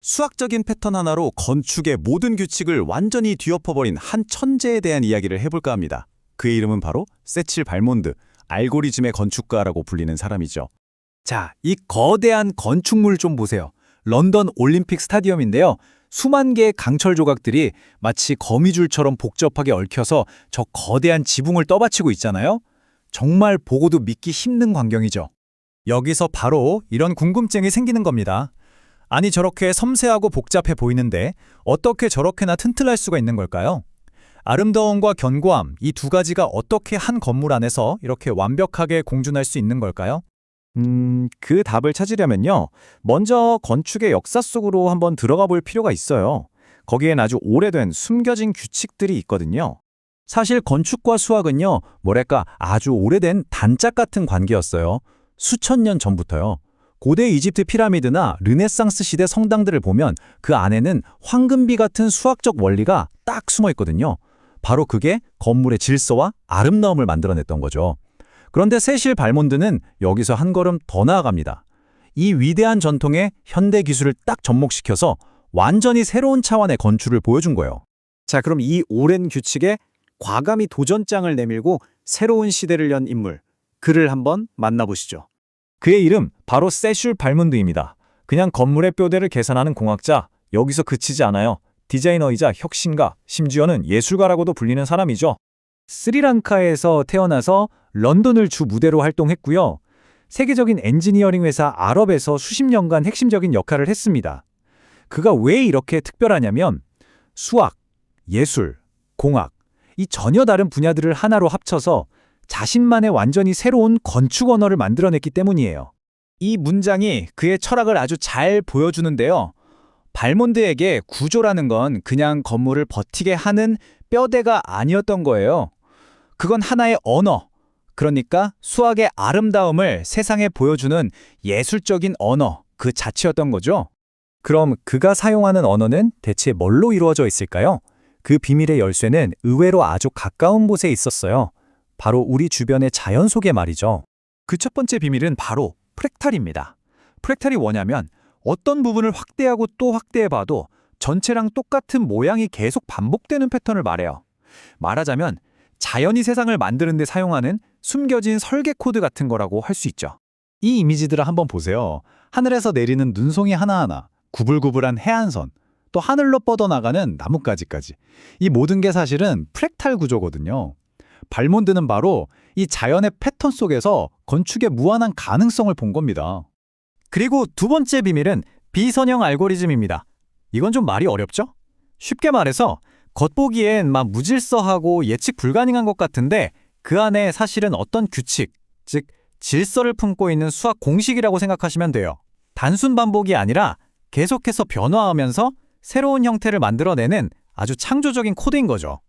수학적인 패턴 하나로 건축의 모든 규칙을 완전히 뒤엎어버린 한 천재에 대한 이야기를 해볼까 합니다. 그의 이름은 바로 세칠 발몬드, 알고리즘의 건축가라고 불리는 사람이죠. 자, 이 거대한 건축물 좀 보세요. 런던 올림픽 스타디움인데요. 수만 개의 강철 조각들이 마치 거미줄처럼 복잡하게 얽혀서 저 거대한 지붕을 떠받치고 있잖아요. 정말 보고도 믿기 힘든 광경이죠. 여기서 바로 이런 궁금증이 생기는 겁니다. 아니, 저렇게 섬세하고 복잡해 보이는데 어떻게 저렇게나 튼튼할 수가 있는 걸까요? 아름다움과 견고함, 이 두 가지가 어떻게 한 건물 안에서 이렇게 완벽하게 공존할 수 있는 걸까요? 그 답을 찾으려면요. 먼저 건축의 역사 속으로 한번 들어가 볼 필요가 있어요. 거기엔 아주 오래된 숨겨진 규칙들이 있거든요. 사실 건축과 수학은요, 뭐랄까 아주 오래된 단짝 같은 관계였어요. 수천 년 전부터요. 고대 이집트 피라미드나 르네상스 시대 성당들을 보면 그 안에는 황금비 같은 수학적 원리가 딱 숨어 있거든요. 바로 그게 건물의 질서와 아름다움을 만들어냈던 거죠. 그런데 세실 발몬드는 여기서 한 걸음 더 나아갑니다. 이 위대한 전통에 현대 기술을 딱 접목시켜서 완전히 새로운 차원의 건축을 보여준 거예요. 자, 그럼 이 오랜 규칙에 과감히 도전장을 내밀고 새로운 시대를 연 인물, 그를 한번 만나보시죠. 그의 이름 바로 세슐 발몬드입니다. 그냥 건물의 뼈대를 계산하는 공학자, 여기서 그치지 않아요. 디자이너이자 혁신가, 심지어는 예술가라고도 불리는 사람이죠. 스리랑카에서 태어나서 런던을 주 무대로 활동했고요. 세계적인 엔지니어링 회사 알업에서 수십 년간 핵심적인 역할을 했습니다. 그가 왜 이렇게 특별하냐면 수학, 예술, 공학, 이 전혀 다른 분야들을 하나로 합쳐서 자신만의 완전히 새로운 건축 언어를 만들어냈기 때문이에요. 이 문장이 그의 철학을 아주 잘 보여주는데요. 발몬드에게 구조라는 건 그냥 건물을 버티게 하는 뼈대가 아니었던 거예요. 그건 하나의 언어, 그러니까 수학의 아름다움을 세상에 보여주는 예술적인 언어 그 자체였던 거죠. 그럼 그가 사용하는 언어는 대체 뭘로 이루어져 있을까요? 그 비밀의 열쇠는 의외로 아주 가까운 곳에 있었어요. 바로 우리 주변의 자연 속에 말이죠. 그 첫 번째 비밀은 바로 프랙탈입니다. 프랙탈이 뭐냐면 어떤 부분을 확대하고 또 확대해봐도 전체랑 똑같은 모양이 계속 반복되는 패턴을 말해요. 말하자면 자연이 세상을 만드는 데 사용하는 숨겨진 설계 코드 같은 거라고 할 수 있죠. 이 이미지들을 한번 보세요. 하늘에서 내리는 눈송이 하나하나, 구불구불한 해안선, 또 하늘로 뻗어나가는 나뭇가지까지. 이 모든 게 사실은 프랙탈 구조거든요. 발몬드는 바로 이 자연의 패턴 속에서 건축의 무한한 가능성을 본 겁니다. 그리고 두 번째 비밀은 비선형 알고리즘입니다. 이건 좀 말이 어렵죠? 쉽게 말해서 겉보기엔 막 무질서하고 예측 불가능한 것 같은데 그 안에 사실은 어떤 규칙, 즉 질서를 품고 있는 수학 공식이라고 생각하시면 돼요. 단순 반복이 아니라 계속해서 변화하면서 새로운 형태를 만들어내는 아주 창조적인 코드인 거죠.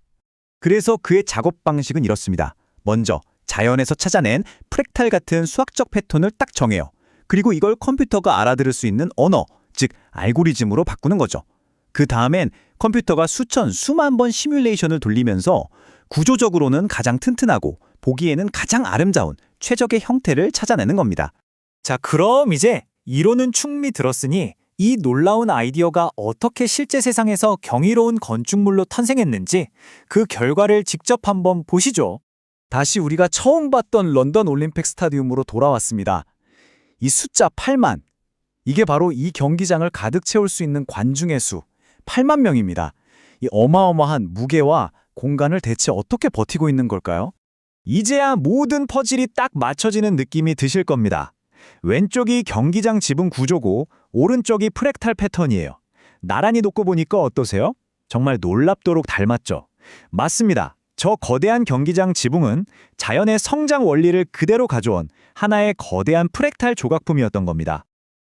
그래서 그의 작업 방식은 이렇습니다. 먼저 자연에서 찾아낸 프랙탈 같은 수학적 패턴을 딱 정해요. 그리고 이걸 컴퓨터가 알아들을 수 있는 언어, 즉 알고리즘으로 바꾸는 거죠. 그 다음엔 컴퓨터가 수만 번 시뮬레이션을 돌리면서 구조적으로는 가장 튼튼하고 보기에는 가장 아름다운 최적의 형태를 찾아내는 겁니다. 자, 그럼 이제 이론은 충분히 들었으니 이 놀라운 아이디어가 어떻게 실제 세상에서 경이로운 건축물로 탄생했는지 그 결과를 직접 한번 보시죠. 다시 우리가 처음 봤던 런던 올림픽 스타디움으로 돌아왔습니다. 이 숫자 8만. 이게 바로 이 경기장을 가득 채울 수 있는 관중의 수, 8만 명입니다. 이 어마어마한 무게와 공간을 대체 어떻게 버티고 있는 걸까요? 이제야 모든 퍼즐이 딱 맞춰지는 느낌이 드실 겁니다. 왼쪽이 경기장 지붕 구조고 오른쪽이 프랙탈 패턴이에요. 나란히 놓고 보니까 어떠세요? 정말 놀랍도록 닮았죠? 맞습니다. 저 거대한 경기장 지붕은 자연의 성장 원리를 그대로 가져온 하나의 거대한 프랙탈 조각품이었던 겁니다.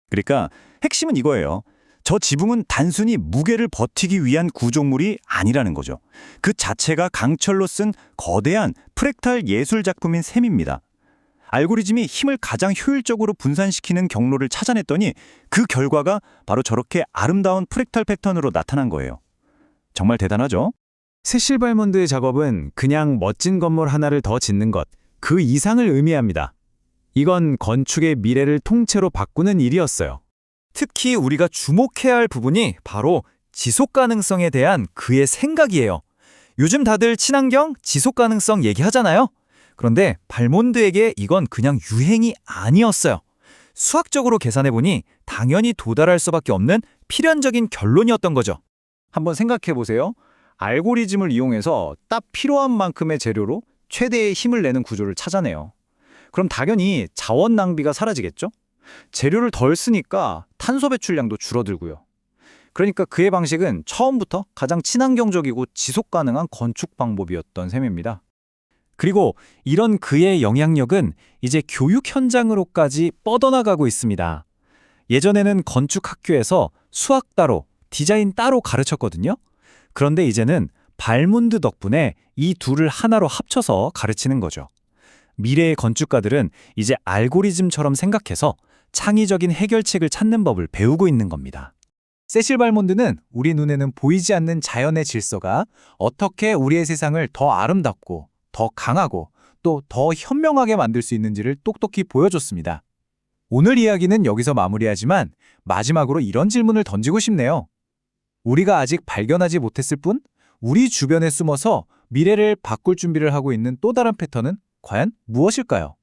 그러니까 핵심은 이거예요. 저 지붕은 단순히 무게를 버티기 위한 구조물이 아니라는 거죠. 그 자체가 강철로 쓴 거대한 프랙탈 예술 작품인 셈입니다. 알고리즘이 힘을 가장 효율적으로 분산시키는 경로를 찾아냈더니 그 결과가 바로 저렇게 아름다운 프랙탈 패턴으로 나타난 거예요. 정말 대단하죠? 세실 발몬드의 작업은 그냥 멋진 건물 하나를 더 짓는 것, 그 이상을 의미합니다. 이건 건축의 미래를 통째로 바꾸는 일이었어요. 특히 우리가 주목해야 할 부분이 바로 지속 가능성에 대한 그의 생각이에요. 요즘 다들 친환경, 지속 가능성 얘기하잖아요. 그런데 발몬드에게 이건 그냥 유행이 아니었어요. 수학적으로 계산해보니 당연히 도달할 수밖에 없는 필연적인 결론이었던 거죠. 한번 생각해 보세요. 알고리즘을 이용해서 딱 필요한 만큼의 재료로 최대의 힘을 내는 구조를 찾아내요. 그럼 당연히 자원 낭비가 사라지겠죠? 재료를 덜 쓰니까 탄소 배출량도 줄어들고요. 그러니까 그의 방식은 처음부터 가장 친환경적이고 지속 가능한 건축 방법이었던 셈입니다. 그리고 이런 그의 영향력은 이제 교육 현장으로까지 뻗어나가고 있습니다. 예전에는 건축 학교에서 수학 따로, 디자인 따로 가르쳤거든요. 그런데 이제는 발문드 덕분에 이 둘을 하나로 합쳐서 가르치는 거죠. 미래의 건축가들은 이제 알고리즘처럼 생각해서 창의적인 해결책을 찾는 법을 배우고 있는 겁니다. 세실 발몬드는 우리 눈에는 보이지 않는 자연의 질서가 어떻게 우리의 세상을 더 아름답고 더 강하고 또 더 현명하게 만들 수 있는지를 똑똑히 보여줬습니다. 오늘 이야기는 여기서 마무리하지만 마지막으로 이런 질문을 던지고 싶네요. 우리가 아직 발견하지 못했을 뿐 우리 주변에 숨어서 미래를 바꿀 준비를 하고 있는 또 다른 패턴은 과연 무엇일까요?